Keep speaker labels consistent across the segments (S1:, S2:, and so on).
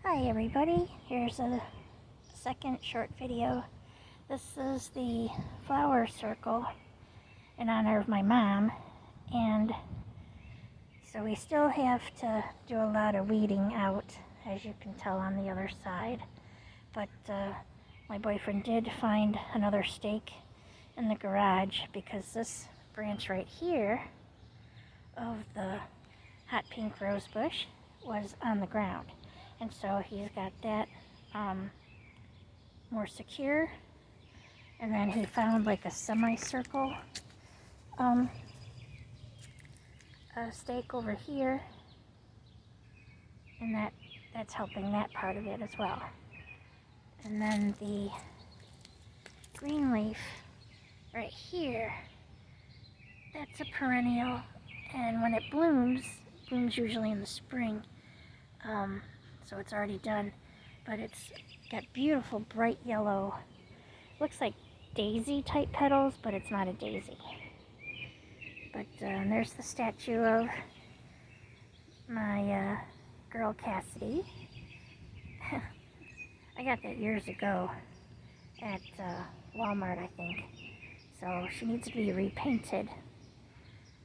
S1: Hi everybody, here's a second short video. This is the flower circle in honor of my mom, and so we still have to do a lot of weeding out, as you can tell on the other side. But my boyfriend did find another stake in the garage because this branch right here of the hot pink rose bush was on the ground. And so he's got that more secure. And then he found like a semicircle stake over here. And that's helping that part of it as well. And then the green leaf right here, that's a perennial. And when it blooms usually in the spring. So it's already done, but it's got beautiful bright yellow, looks like daisy type petals, but it's not a daisy. But there's the statue of my girl Cassidy. I got that years ago at Walmart, I think. So she needs to be repainted,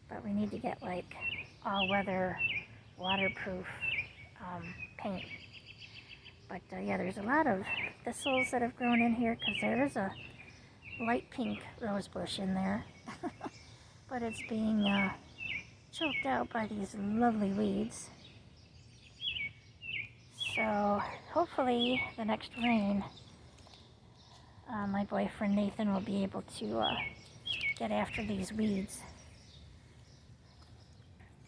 S1: but we need to get like all-weather waterproof paint. But yeah, there's a lot of thistles that have grown in here because there is a light pink rose bush in there. But it's being choked out by these lovely weeds. So hopefully the next rain, my boyfriend Nathan will be able to get after these weeds.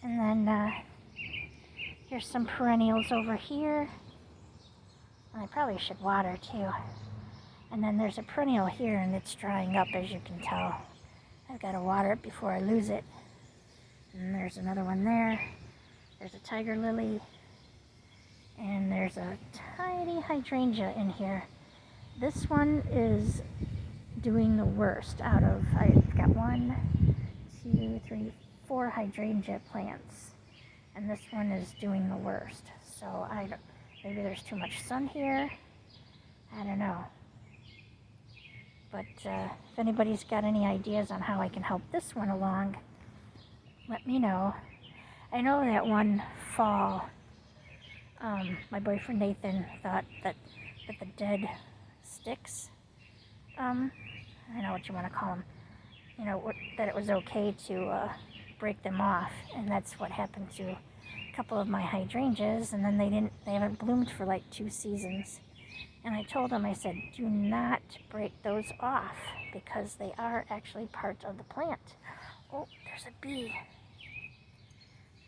S1: And then here's some perennials over here. And I probably should water too. And then there's a perennial here and it's drying up, as you can tell. I've got to water it before I lose it. And there's another one there. There's a tiger lily. And there's a tiny hydrangea in here. This one is doing the worst out of, I've got 4 hydrangea plants. And this one is doing the worst. So maybe there's too much sun here. I don't know. But if anybody's got any ideas on how I can help this one along, let me know. I know that one fall, my boyfriend Nathan thought that the dead sticks, I don't know what you want to call them, that it was okay to break them off. And that's what happened to a couple of my hydrangeas, and then they haven't bloomed for like 2 seasons. And I told him, I said, do not break those off because they are actually part of the plant. Oh, there's a bee.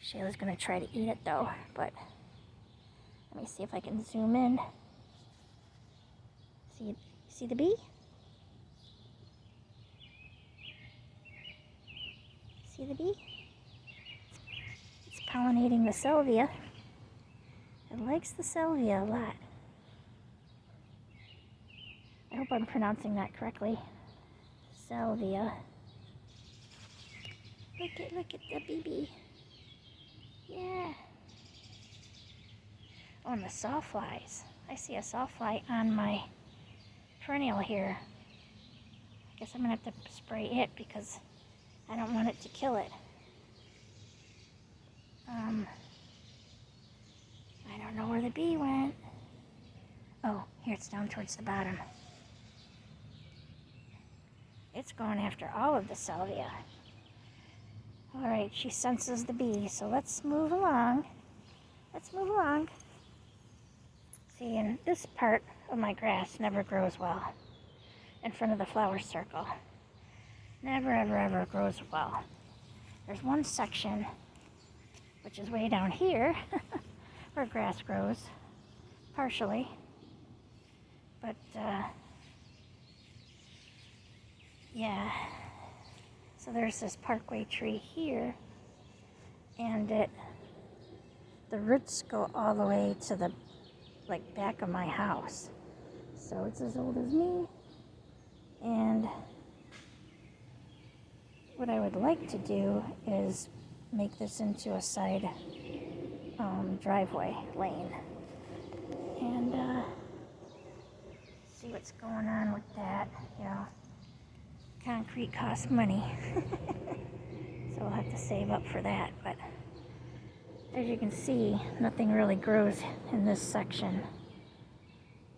S1: Shayla's gonna try to eat it though, but let me see if I can zoom in. See the bee? See the bee? It's pollinating the salvia. It likes the salvia a lot. I hope I'm pronouncing that correctly. Salvia. Look at the baby. Yeah. Oh, and the sawflies. I see a sawfly on my perennial here. I guess I'm gonna have to spray it because I don't want it to kill it. I don't know where the bee went. Oh, here it's down towards the bottom. It's going after all of the salvia. All right, she senses the bee, so let's move along. See, and this part of my grass never grows well in front of the flower circle. Never, ever, ever grows well. There's one section, which is way down here, where grass grows, partially. But, yeah. So there's this parkway tree here, and the roots go all the way to the back of my house. So it's as old as me. And what I would like to do is make this into a side driveway lane. see what's going on with that. You know, concrete costs money. So we'll have to save up for that. But as you can see, nothing really grows in this section,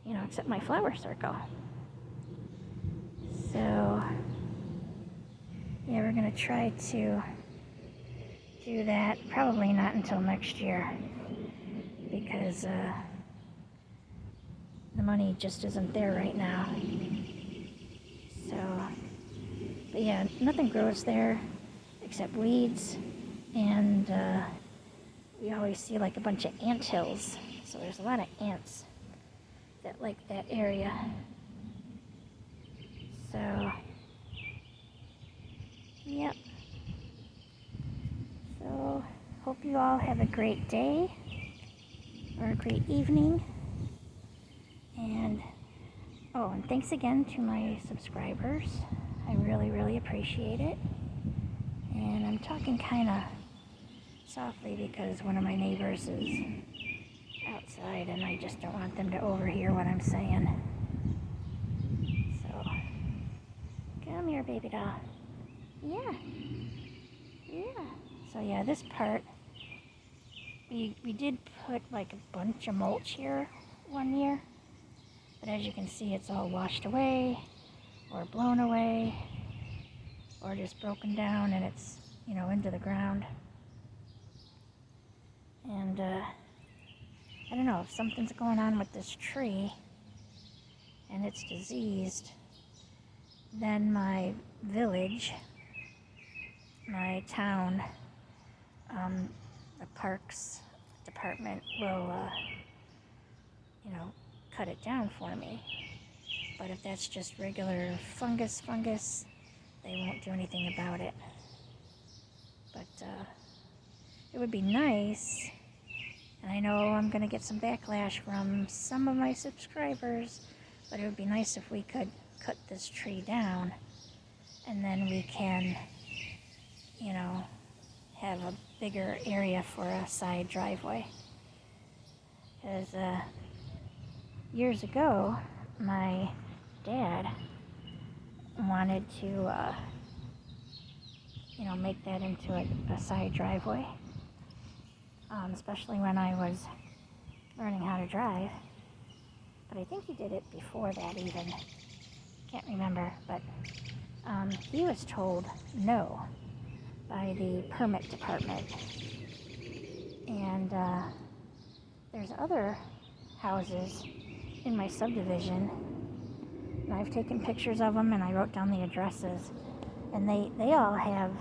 S1: you know, except my flower circle. So yeah, we're gonna try to do that. Probably not until next year, because the money just isn't there right now. So, but yeah, nothing grows there except weeds, and we always see like a bunch of ant hills. So there's a lot of ants that like that area. So, yep. So, hope you all have a great day or a great evening. And, oh, and thanks again to my subscribers. I really, really appreciate it. And I'm talking kind of softly because one of my neighbors is outside and I just don't want them to overhear what I'm saying. So, come here, baby doll. Yeah. Yeah. So yeah, this part, we did put like a bunch of mulch here one year. But as you can see, it's all washed away or blown away or just broken down and it's, you know, into the ground. And I don't know, if something's going on with this tree and it's diseased, then my village, my town, the parks department will, you know, cut it down for me. But if that's just regular fungus, they won't do anything about it. But it would be nice, and I know I'm going to get some backlash from some of my subscribers, but it would be nice if we could cut this tree down and then we can, you know, have a bigger area for a side driveway. Because years ago, my dad wanted to, you know, make that into a side driveway, especially when I was learning how to drive. But I think he did it before that even. Can't remember, but he was told no by the permit department. And there's other houses in my subdivision, and I've taken pictures of them and I wrote down the addresses, and they all have,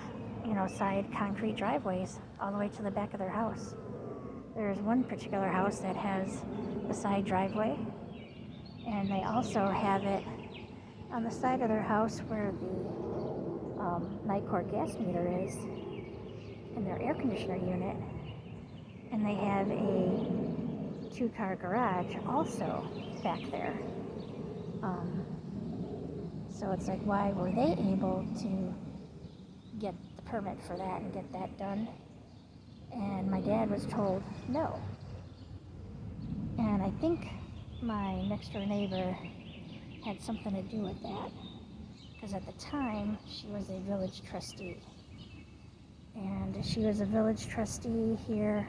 S1: you know, side concrete driveways all the way to the back of their house. There's one particular house that has a side driveway, and they also have it on the side of their house where the Nicor gas meter is in their air conditioner unit, and they have a 2-car garage also back there. So it's like, why were they able to get the permit for that and get that done? And my dad was told no. And I think my next door neighbor had something to do with that, because at the time she was a village trustee. And she was a village trustee here,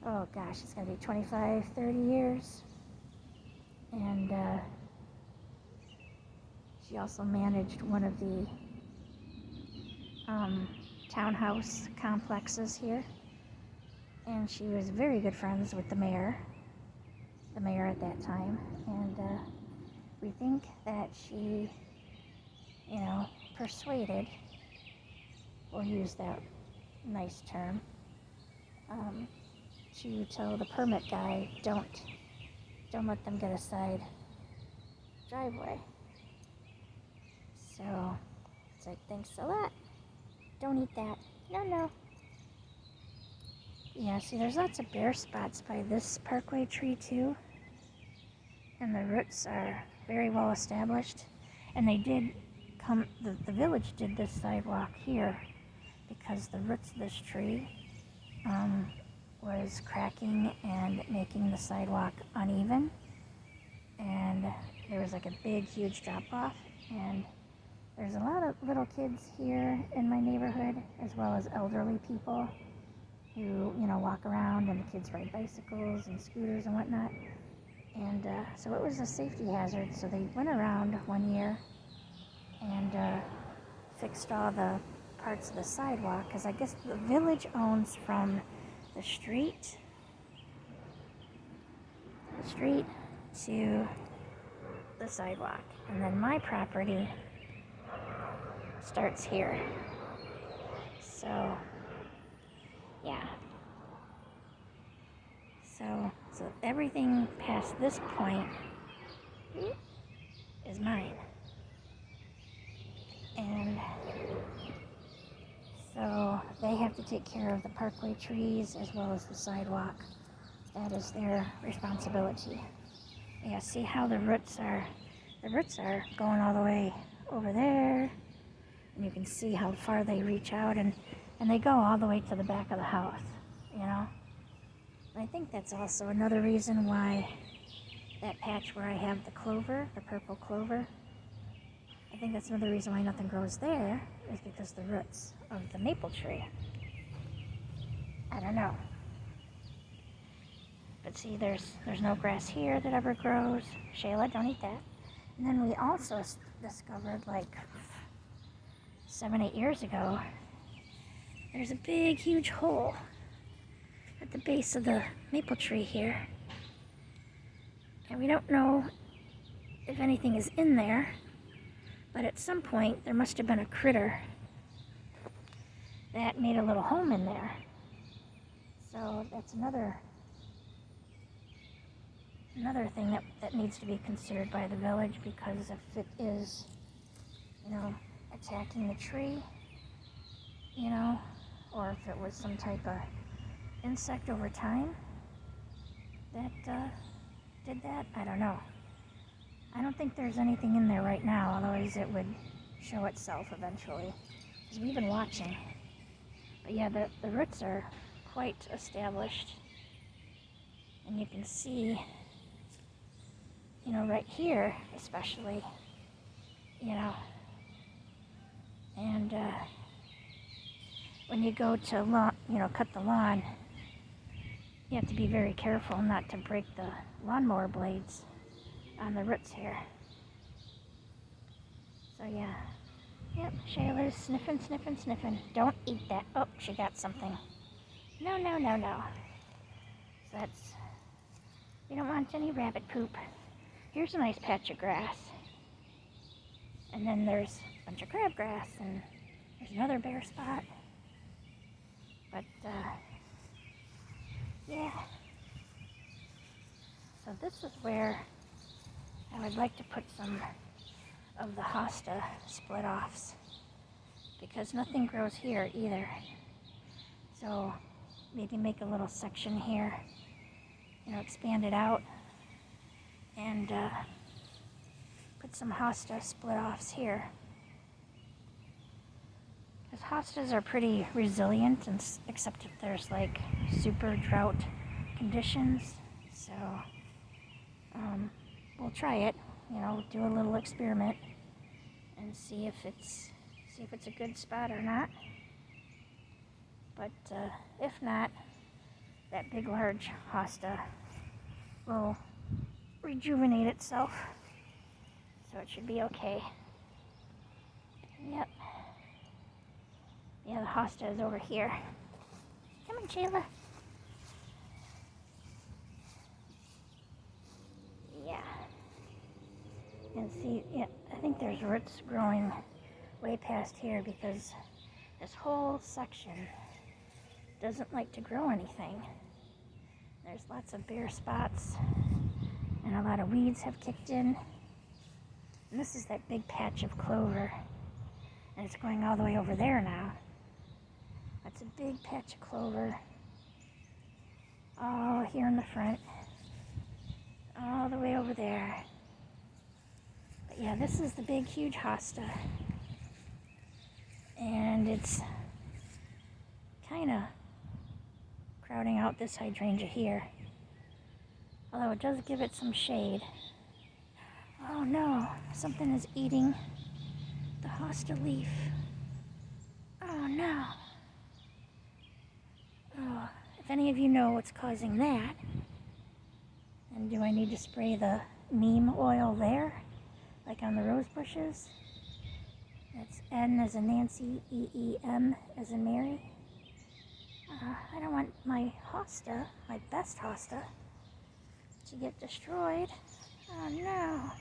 S1: oh gosh, it's gonna be 25, 30 years. And she also managed one of the townhouse complexes here. And she was very good friends with the mayor at that time. And we think that she, you know, persuaded, we'll use that nice term, to tell the permit guy, don't let them get a side driveway. So it's like, thanks a lot. Don't eat that. No. Yeah, see, there's lots of bare spots by this parkway tree too. And the roots are very well established. And they did come, the village did this sidewalk here because the roots of this tree was cracking and making the sidewalk uneven. And there was like a big, huge drop-off, and there's a lot of little kids here in my neighborhood, as well as elderly people who, walk around, and the kids ride bicycles and scooters and whatnot. And so it was a safety hazard. So they went around one year and fixed all the parts of the sidewalk, because I guess the village owns from the street to the sidewalk, and then my property starts here. So yeah, so everything past this point is mine, and so they have to take care of the parkway trees as well as the sidewalk. That is their responsibility. Yeah, see how the roots are going all the way over there, and you can see how far they reach out, and they go all the way to the back of the house, I think that's also another reason why that patch where I have the clover, the purple clover, I think that's another reason why nothing grows there, is because the roots of the maple tree. I don't know. But see, there's no grass here that ever grows. Shayla, don't eat that. And then we also discovered, like 7-8 years ago, there's a big, huge hole at the base of the maple tree here. And we don't know if anything is in there, but at some point there must have been a critter that made a little home in there. So that's another thing that needs to be considered by the village, because if it is, attacking the tree, or if it was some type of insect over time that did that, I don't know. I don't think there's anything in there right now, otherwise it would show itself eventually, because we've been watching. But yeah, the roots are quite established, and you can see, right here especially, and when you go to cut the lawn, you have to be very careful not to break the lawnmower blades on the roots here. So yeah. Yep, Shayla's sniffing. Don't eat that. Oh, she got something. No. So we don't want any rabbit poop. Here's a nice patch of grass. And then there's a bunch of crabgrass, and there's another bare spot. But, yeah. So this is where I would like to put some of the hosta split-offs, because nothing grows here either. So maybe make a little section here, expand it out, and put some hosta split-offs here. Because hostas are pretty resilient, except if there's like super drought conditions. So we'll try it, do a little experiment and see if it's a good spot or not. But if not, that big large hosta will rejuvenate itself, so it should be okay. Yep. Yeah, the hosta is over here. Come on, Shayla. Yeah. And see, yeah, I think there's roots growing way past here, because this whole section doesn't like to grow anything. There's lots of bare spots, and a lot of weeds have kicked in. And this is that big patch of clover, and it's going all the way over there now. That's a big patch of clover, all here in the front, all the way over there. But yeah, this is the big, huge hosta, and it's kind of crowding out this hydrangea here, although it does give it some shade. Oh no, something is eating the hosta leaf. Oh no. Oh, if any of you know what's causing that, and do I need to spray the neem oil there, like on the rose bushes? That's N as in Nancy, E-E-M as in Mary. I don't want my hosta, my best hosta, to get destroyed. Oh no.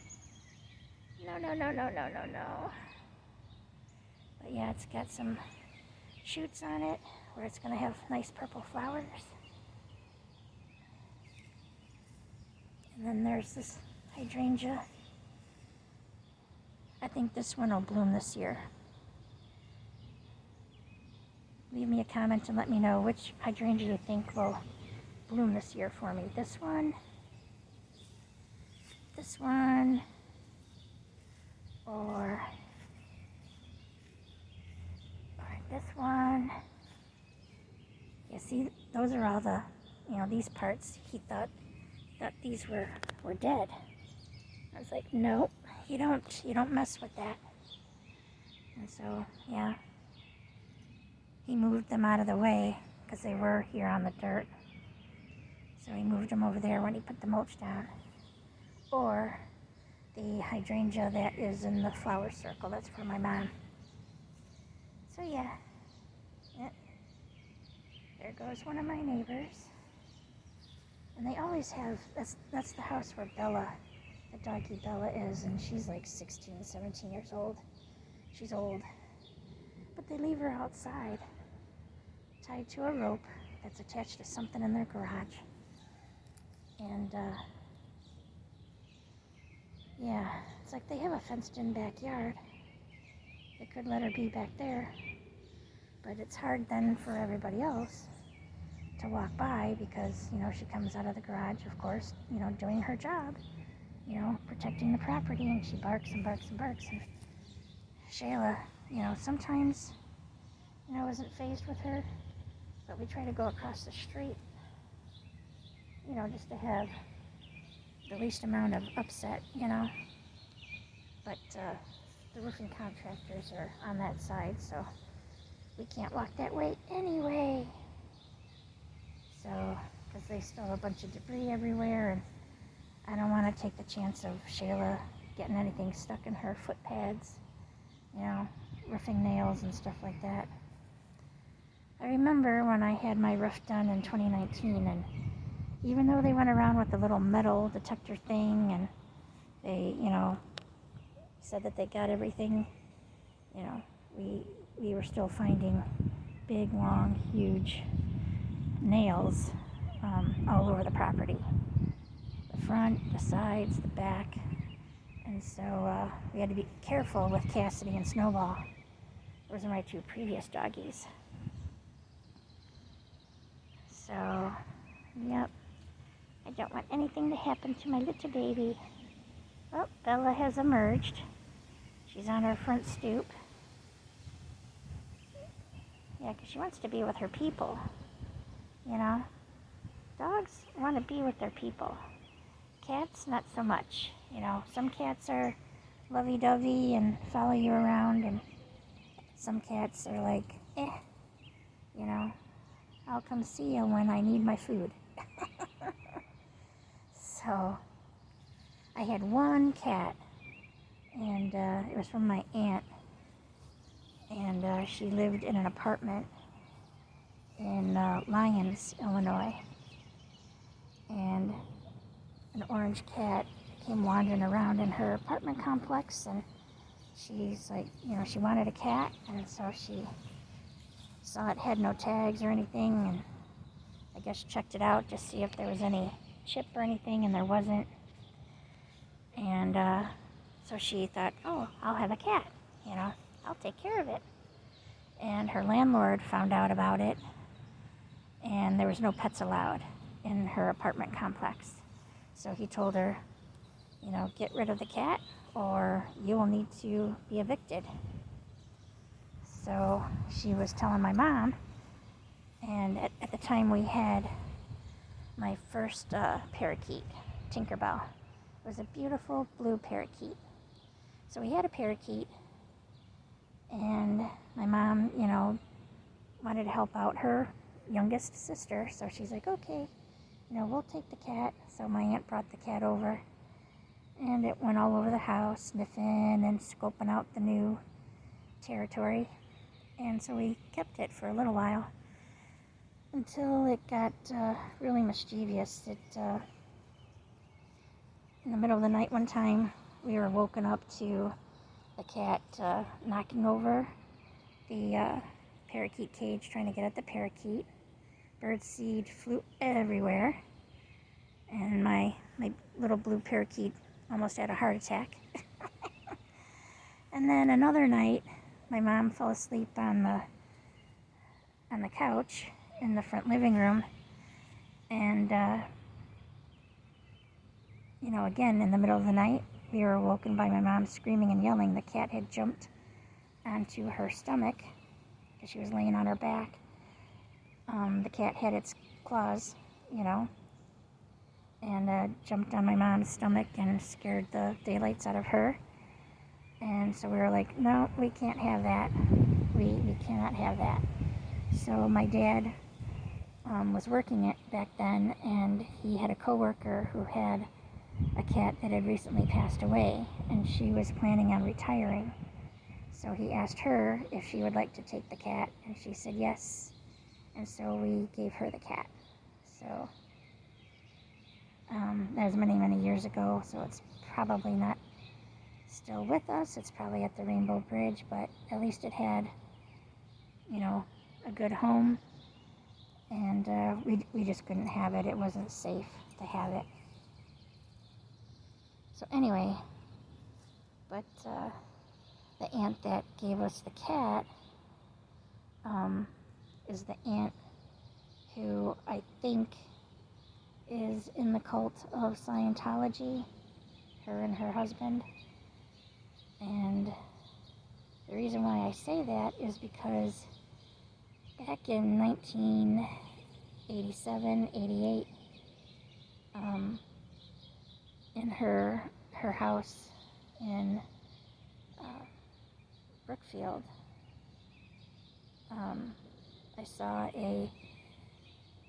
S1: No, no, no, no, no, no, no. But yeah, it's got some shoots on it where it's going to have nice purple flowers. And then there's this hydrangea. I think this one will bloom this year. Leave me a comment and let me know which hydrangea you think will bloom this year for me. This one, or this one. Yeah, see, those are all the, these parts. He thought these were dead. I was like, nope, you don't mess with that. And so, yeah, he moved them out of the way because they were here on the dirt. So he moved them over there when he put the mulch down. Or the hydrangea that is in the flower circle, that's for my mom. So yeah, there goes one of my neighbors. And they always have, that's the house where Bella, the doggy Bella is, and she's like 16, 17 years old. She's old. But they leave her outside, tied to a rope that's attached to something in their garage. And, yeah, it's like they have a fenced-in backyard. They could let her be back there. But it's hard then for everybody else to walk by because, she comes out of the garage, of course, doing her job, protecting the property, and she barks and barks and barks. And Shayla, sometimes, isn't fazed with her, but we try to go across the street, just to have the least amount of upset, But the roofing contractors are on that side, so we can't walk that way anyway. So, because they still have a bunch of debris everywhere, and I don't want to take the chance of Shayla getting anything stuck in her foot pads, roofing nails and stuff like that. I remember when I had my roof done in 2019, and even though they went around with the little metal detector thing, and they, said that they got everything, we were still finding big, long, huge nails all over the property. The front, the sides, the back. And so we had to be careful with Cassidy and Snowball. Those are my two previous doggies. So, yep. I don't want anything to happen to my little baby. Oh, Bella has emerged. She's on her front stoop. Yeah, because she wants to be with her people. Dogs want to be with their people. Cats, not so much. Some cats are lovey-dovey and follow you around, and some cats are like, I'll come see you when I need my food. So, I had one cat, and it was from my aunt, and she lived in an apartment in Lyons, Illinois, and an orange cat came wandering around in her apartment complex, and she's like, she wanted a cat, and so she saw it had no tags or anything, and I guess checked it out to see if there was any chip or anything, and there wasn't. And so she thought, oh, I'll have a cat, I'll take care of it. And her landlord found out about it, and there was no pets allowed in her apartment complex. So he told her, get rid of the cat or you will need to be evicted. So she was telling my mom, and at the time we had my first parakeet, Tinkerbell. It was a beautiful blue parakeet. So we had a parakeet, and my mom, wanted to help out her youngest sister. So she's like, okay, we'll take the cat. So my aunt brought the cat over, and it went all over the house, sniffing and scoping out the new territory. And so we kept it for a little while until it got really mischievous. In the middle of the night one time, we were woken up to the cat knocking over the parakeet cage, trying to get at the parakeet. Bird seed flew everywhere, and my little blue parakeet almost had a heart attack. And then another night, my mom fell asleep on the couch in the front living room, and again, in the middle of the night, we were woken by my mom screaming and yelling. The cat had jumped onto her stomach because she was laying on her back. The cat had its claws, and jumped on my mom's stomach and scared the daylights out of her. And so we were like, no, we can't have that. We cannot have that. So my dad was working it back then, and he had a coworker who had a cat that had recently passed away, and she was planning on retiring. So he asked her if she would like to take the cat, and she said yes. And so we gave her the cat. So that was many, many years ago, so it's probably not still with us. It's probably at the Rainbow Bridge, but at least it had, a good home. And we just couldn't have it. It wasn't safe to have it. So anyway, but the aunt that gave us the cat is the aunt who I think is in the cult of Scientology, her and her husband. And the reason why I say that is because back in 1987, 88, in her house in Brookfield, I saw a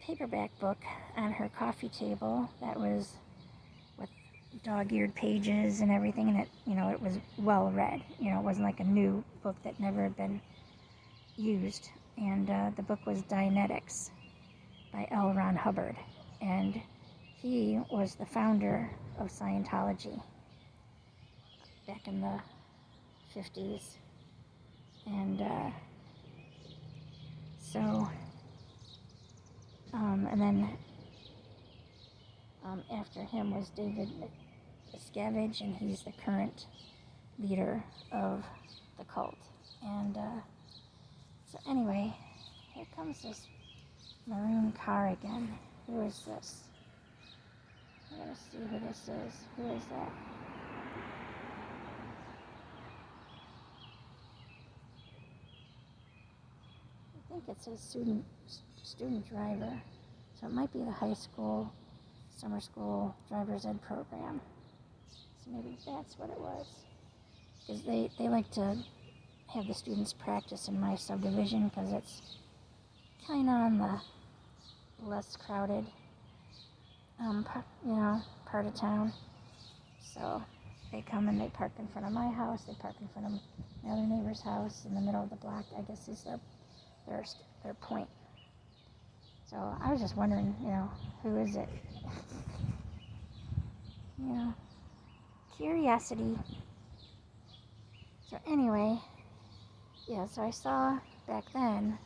S1: paperback book on her coffee table that was with dog-eared pages and everything, and it was well read. It wasn't like a new book that never had been used. And the book was Dianetics by L. Ron Hubbard, and he was the founder of Scientology back in the 50s. And and then after him was David Miscavige, and he's the current leader of the cult. And so anyway, here comes this maroon car again. Who is this? I gotta see who this is. Who is that? I think it says student driver. So it might be the high school, summer school driver's ed program. So maybe that's what it was. Because they like to have the students practice in my subdivision because it's kind of on the less crowded, part of town. So they come and they park in front of my house. They park in front of my other neighbor's house in the middle of the block. I guess is their point. So I was just wondering, who is it? Curiosity. So anyway, so I saw back then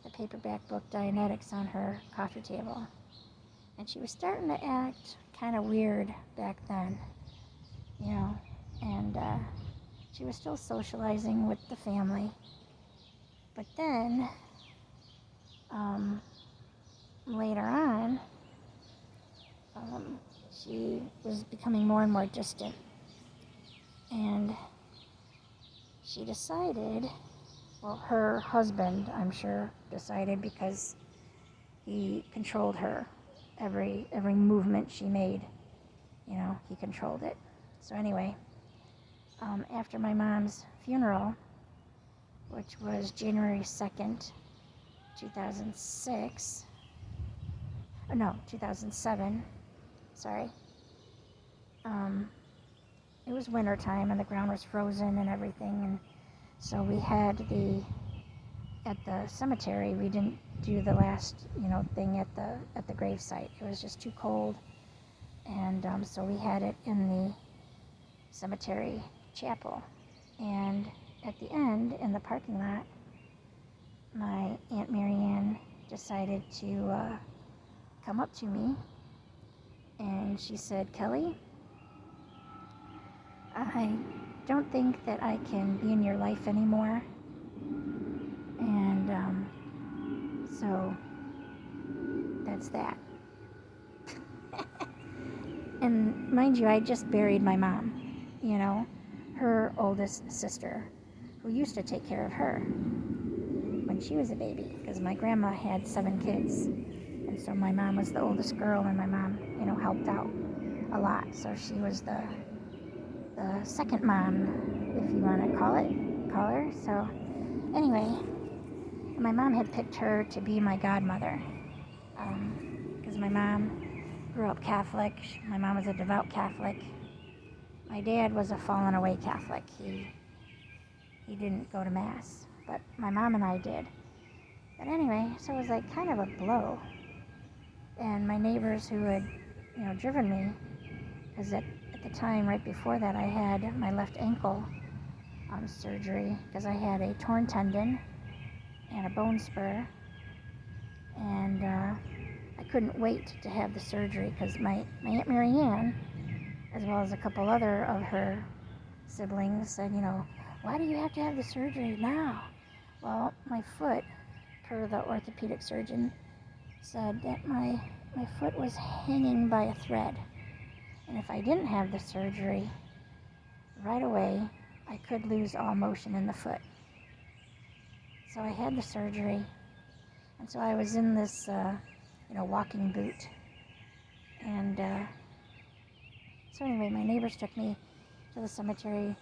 S1: the paperback book Dianetics on her coffee table. And she was starting to act kind of weird back then, and she was still socializing with the family. But then, later on, she was becoming more and more distant. And she decided, her husband, I'm sure, decided, because he controlled her, every movement she made. he controlled it. So anyway, after my mom's funeral, which was January 2nd, 2006, no, 2007, sorry, it was winter time and the ground was frozen and everything, and so we had at the cemetery, we didn't do the last, thing at the gravesite. It was just too cold, and so we had it in the cemetery chapel. And at the end, in the parking lot, my Aunt Marianne decided to come up to me, and she said, "Kelly, I don't think that I can be in your life anymore, and so that's that." And mind you, I just buried my mom, her oldest sister, who used to take care of her when she was a baby, because my grandma had 7 kids, and so my mom was the oldest girl, and my mom, helped out a lot, so she was the second mom, if you want to call her. So anyway, my mom had picked her to be my godmother, because my mom grew up Catholic. My mom was a devout Catholic. My dad was a fallen away Catholic. He didn't go to Mass, but my mom and I did. But anyway, so it was like kind of a blow. And my neighbors who had, driven me, because at the time, right before that, I had my left ankle surgery, because I had a torn tendon and a bone spur, and I couldn't wait to have the surgery, because my Aunt Marianne, as well as a couple other of her siblings, said, "Why do you have to have the surgery now?" Well, my foot, per the orthopedic surgeon, said that my foot was hanging by a thread, and if I didn't have the surgery right away, I could lose all motion in the foot. So I had the surgery, and so I was in this, walking boot, and so anyway, my neighbors took me to the cemetery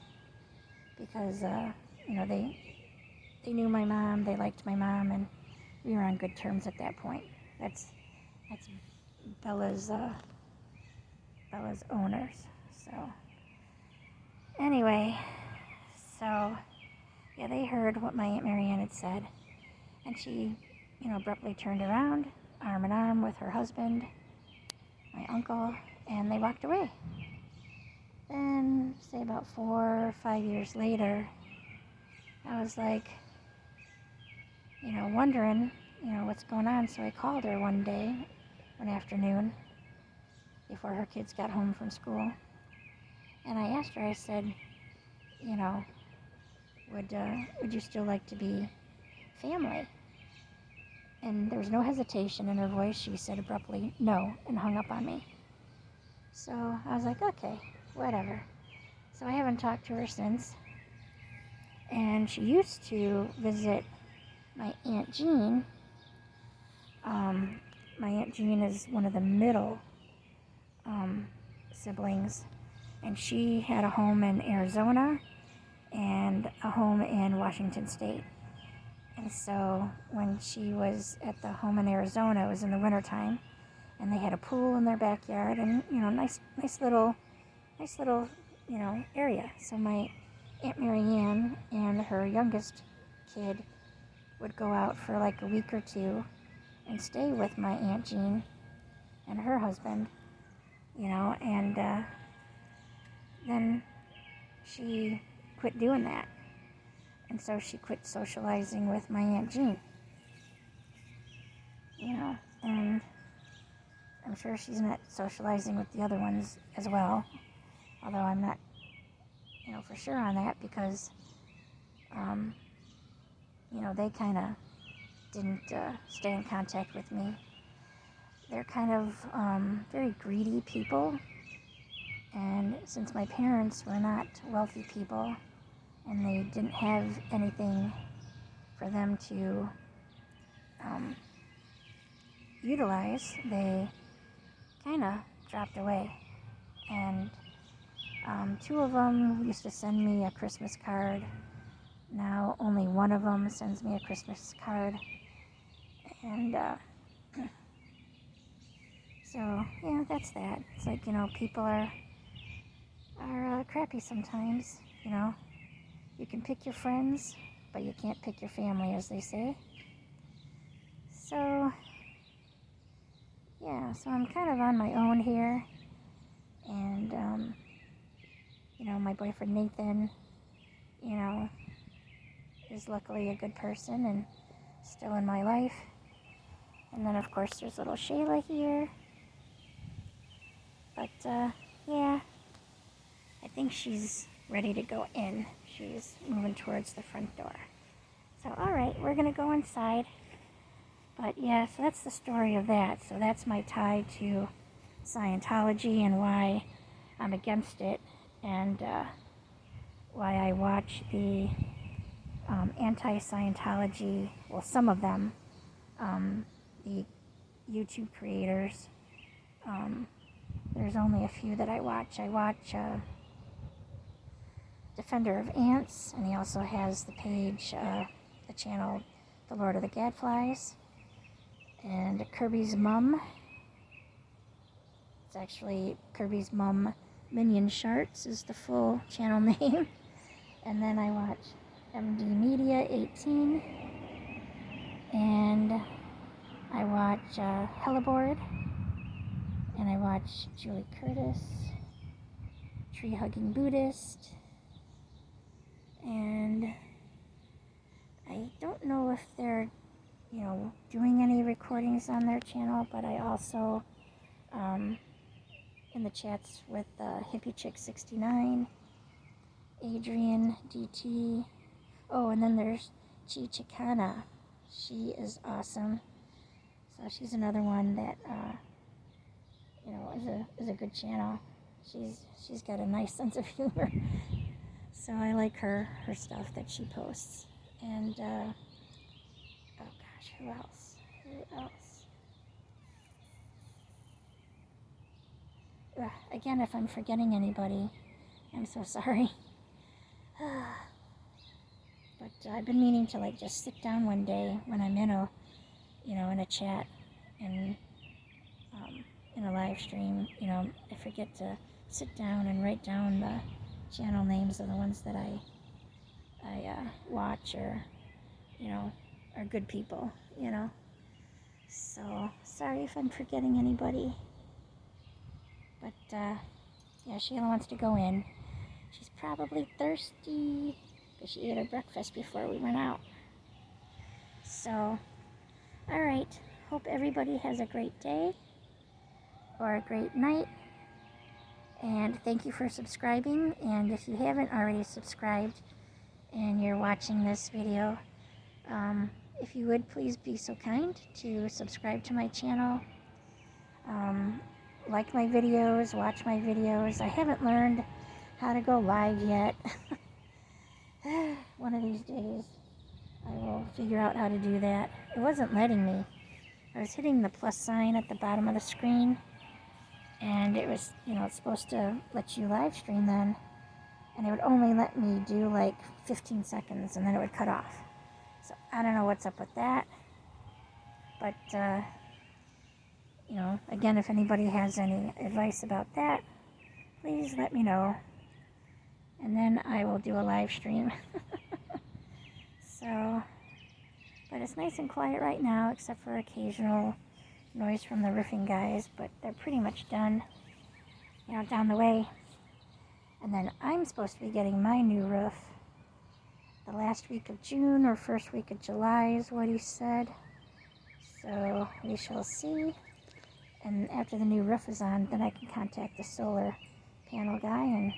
S1: because, they knew my mom, they liked my mom, and we were on good terms at that point. That's Bella's owners. So anyway, so yeah, they heard what my Aunt Marianne had said, and she, abruptly turned around, arm in arm with her husband, my uncle, and they walked away. Then, say about 4 or 5 years later, I was like, wondering, what's going on. So I called her one afternoon, before her kids got home from school. And I asked her, I said, would you still like to be family? And there was no hesitation in her voice. She said abruptly, no, and hung up on me. So I was like, okay, whatever. So I haven't talked to her since. And she used to visit my Aunt Jean. My Aunt Jean is one of the middle siblings, and she had a home in Arizona and a home in Washington State. And so when she was at the home in Arizona, it was in the wintertime, and they had a pool in their backyard, and nice little area. So my Aunt Marianne and her youngest kid would go out for like a week or two and stay with my Aunt Jean and her husband, and then she quit doing that. And so she quit socializing with my Aunt Jean, and I'm sure she's not socializing with the other ones as well, although I'm not, for sure on that, because, they kind of didn't stay in contact with me. They're kind of very greedy people, and since my parents were not wealthy people, and they didn't have anything for them to utilize, they kind of dropped away. and two of them used to send me a Christmas card. Now only one of them sends me a Christmas card. And so, yeah, that's that. It's like, people are crappy sometimes, You can pick your friends, but you can't pick your family, as they say. So, yeah, so I'm kind of on my own here. And, my boyfriend Nathan, is luckily a good person and still in my life. And then, of course, there's little Shayla here. But, yeah, I think she's ready to go in. She's moving towards the front door. So, all right, we're going to go inside. But, yeah, so that's the story of that. So that's my tie to Scientology and why I'm against it, and why I watch the anti-Scientology, well, some of them, the YouTube creators. There's only a few that I watch. I watch Defender of Ants, and he also has the page, the channel, The Lord of the Gadflies, and Kirby's Mum. It's actually Kirby's Mum Minion Sharks is the full channel name. And then I watch MD Media 18, and I watch Helleborg, and I watch Julie Curtis, Tree Hugging Buddhist, and I don't know if they're, doing any recordings on their channel, but I also, in the chats with Hippie Chick 69, Adrian DT, oh, and then there's Chi Chicana. She is awesome. So she's another one that, is a good channel. She's got a nice sense of humor. So I like her stuff that she posts. And, oh gosh, who else? Again, if I'm forgetting anybody, I'm so sorry. But I've been meaning to just sit down one day when I'm in a, in a chat and in a live stream. I forget to sit down and write down the channel names of the ones that I watch, or are good people. So sorry if I'm forgetting anybody. But yeah, Shayla wants to go in. She's probably thirsty because she ate her breakfast before we went out. So, all right. Hope everybody has a great day or a great night. And thank you for subscribing. And if you haven't already subscribed and you're watching this video, if you would please be so kind to subscribe to my channel. Like my videos, watch my videos. I haven't learned how to go live yet. One of these days I will figure out how to do that. It wasn't letting me. I was hitting the plus sign at the bottom of the screen, and it was, it's supposed to let you live stream then, and it would only let me do 15 seconds, and then it would cut off. So I don't know what's up with that. But again, if anybody has any advice about that, please let me know, and then I will do a live stream. So, but it's nice and quiet right now, except for occasional noise from the roofing guys, but they're pretty much done, down the way. And then I'm supposed to be getting my new roof the last week of June or first week of July is what he said. So we shall see. And after the new roof is on, then I can contact the solar panel guy, and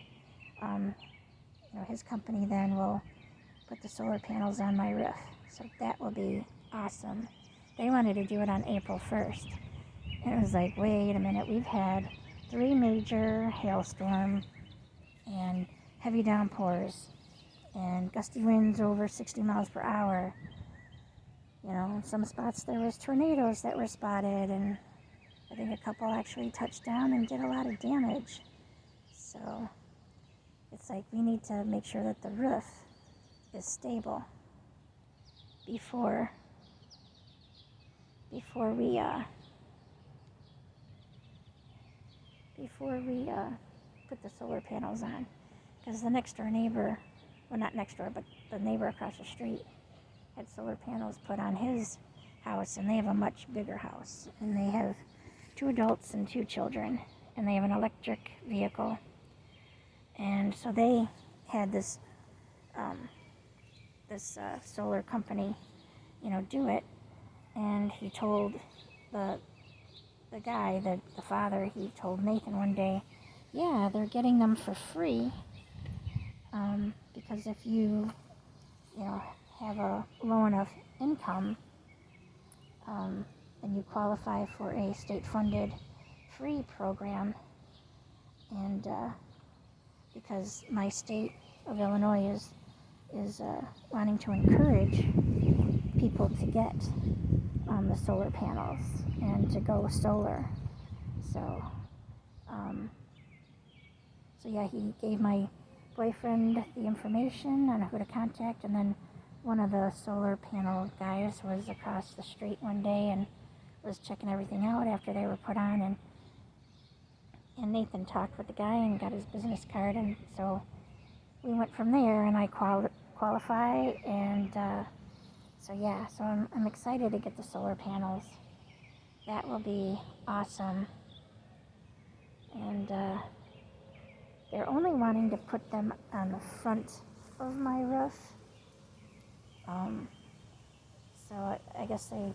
S1: his company then will put the solar panels on my roof. So that will be awesome. They wanted to do it on April 1st. And it was like, wait a minute, we've had 3 major hailstorms and heavy downpours and gusty winds over 60 miles per hour. In some spots there was tornadoes that were spotted, and I think a couple actually touched down and did a lot of damage. So it's like we need to make sure that the roof is stable before we put the solar panels on, because the next door neighbor, well, not next door, but the neighbor across the street had solar panels put on his house, and they have a much bigger house, and they have 2 adults and 2 children, and they have an electric vehicle. And so they had this solar company, do it. And he told the guy, the father, he told Nathan one day, yeah, they're getting them for free, because if you have a low enough income, and you qualify for a state-funded free program, and because my state of Illinois is wanting to encourage people to get the solar panels and to go solar. So yeah, he gave my boyfriend the information on who to contact, and then one of the solar panel guys was across the street one day and was checking everything out after they were put on, and Nathan talked with the guy and got his business card, and so we went from there, and I qualify, and so I'm excited to get the solar panels. That will be awesome. And they're only wanting to put them on the front of my roof. So I guess they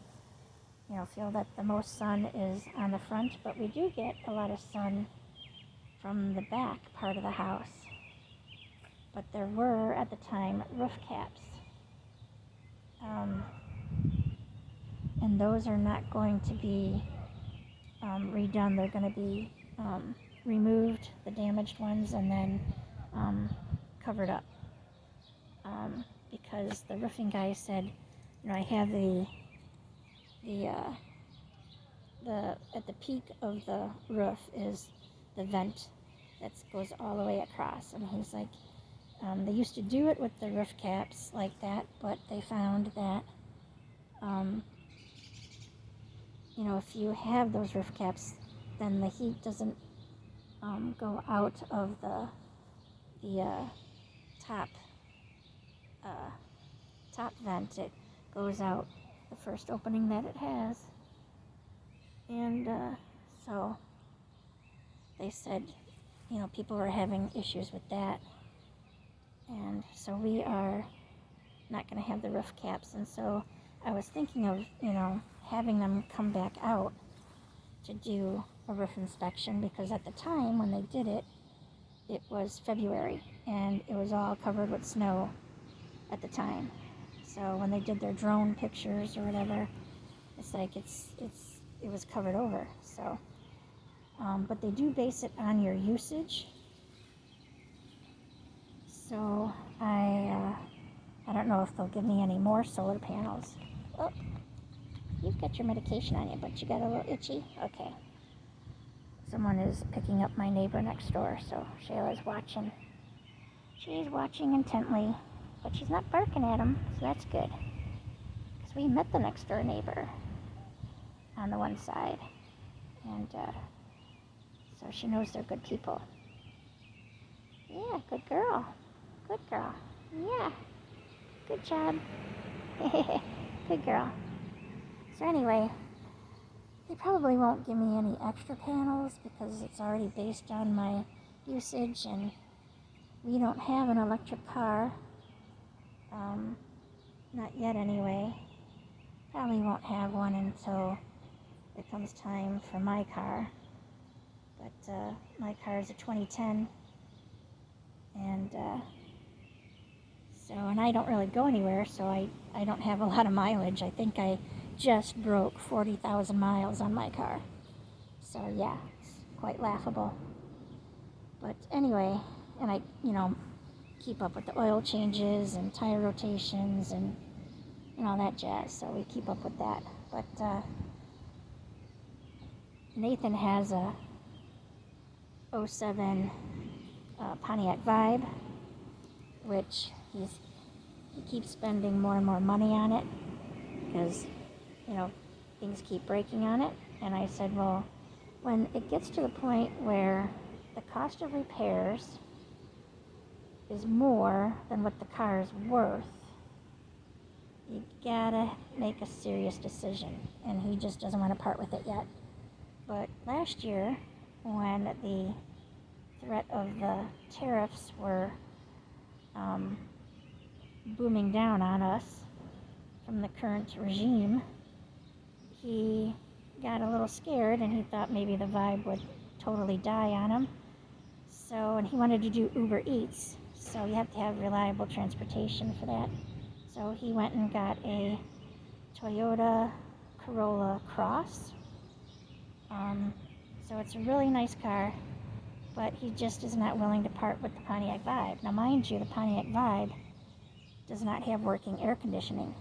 S1: feel that the most sun is on the front, but we do get a lot of sun from the back part of the house. But there were, at the time, roof caps. And those are not going to be redone. They're going to be removed, the damaged ones, and then covered up. Because the roofing guy said, I have the at the peak of the roof is the vent that goes all the way across, and he's like, they used to do it with the roof caps like that, but they found that if you have those roof caps, then the heat doesn't go out of the top vent. It goes out the first opening that it has. And so they said, people were having issues with that. And so we are not going to have the roof caps. And so I was thinking of, having them come back out to do a roof inspection, because at the time when they did it, it was February and it was all covered with snow at the time. So when they did their drone pictures or whatever, it's like it was covered over. So, but they do base it on your usage. So I don't know if they'll give me any more solar panels. Oh, you've got your medication on you, but you got a little itchy? Okay. Someone is picking up my neighbor next door, so Shayla's watching. She's watching intently, but she's not barking at him, so that's good. Because we met the next door neighbor on the one side, and so she knows they're good people. Yeah, good girl. Good girl. Yeah. Good job. Good girl. So anyway, they probably won't give me any extra panels because it's already based on my usage, and we don't have an electric car. Not yet anyway. Probably won't have one until it comes time for my car. But my car is a 2010, and and I don't really go anywhere, so I don't have a lot of mileage. I think I just broke 40,000 miles on my car. So yeah, it's quite laughable. But anyway, and I, keep up with the oil changes and tire rotations and all that jazz, so we keep up with that. But Nathan has a 07 Pontiac Vibe, which he keeps spending more and more money on it because, you know, things keep breaking on it. And I said, well, when it gets to the point where the cost of repairs is more than what the car is worth, you gotta make a serious decision. And he just doesn't want to part with it yet. But last year, when the threat of the tariffs were booming down on us from the current regime, he got a little scared and he thought maybe the Vibe would totally die on him. So, and he wanted to do Uber Eats, so you have to have reliable transportation for that. So he went and got a Toyota Corolla Cross. So it's a really nice car, but he just is not willing to part with the Pontiac Vibe. Now mind you, the Pontiac Vibe does not have working air conditioning.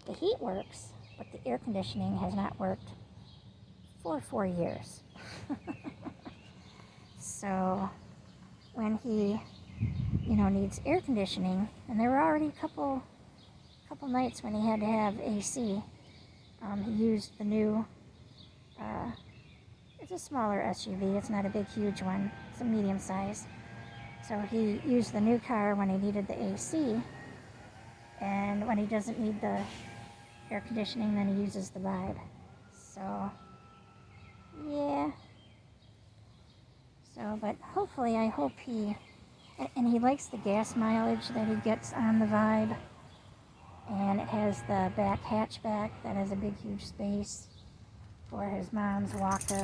S1: The heat works, but the air conditioning has not worked for 4 years. So when he, needs air conditioning, and there were already a couple nights when he had to have AC, he used the new, it's a smaller SUV, it's not a big huge one, it's a medium size. So he used the new car when he needed the AC, and when he doesn't need the air conditioning, then he uses the Vibe. So, yeah. So, but hopefully, I hope and he likes the gas mileage that he gets on the Vibe. And it has the back hatchback that has a big, huge space for his mom's walker.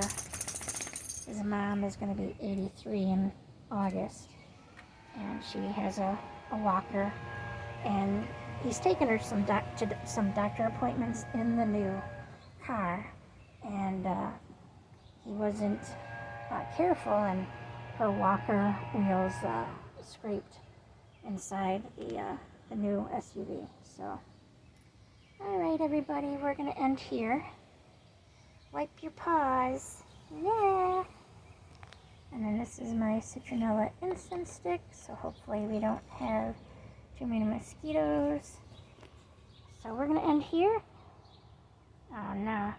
S1: His mom is going to be 83 in August, and she has a walker. And he's taken her to some doctor appointments in the new car, and he wasn't careful, and her walker wheels scraped inside the new SUV. So, all right, everybody, we're going to end here. Wipe your paws. Yeah. And then this is my citronella incense stick, so hopefully we don't have too many mosquitoes. So we're going to end here. Oh, no.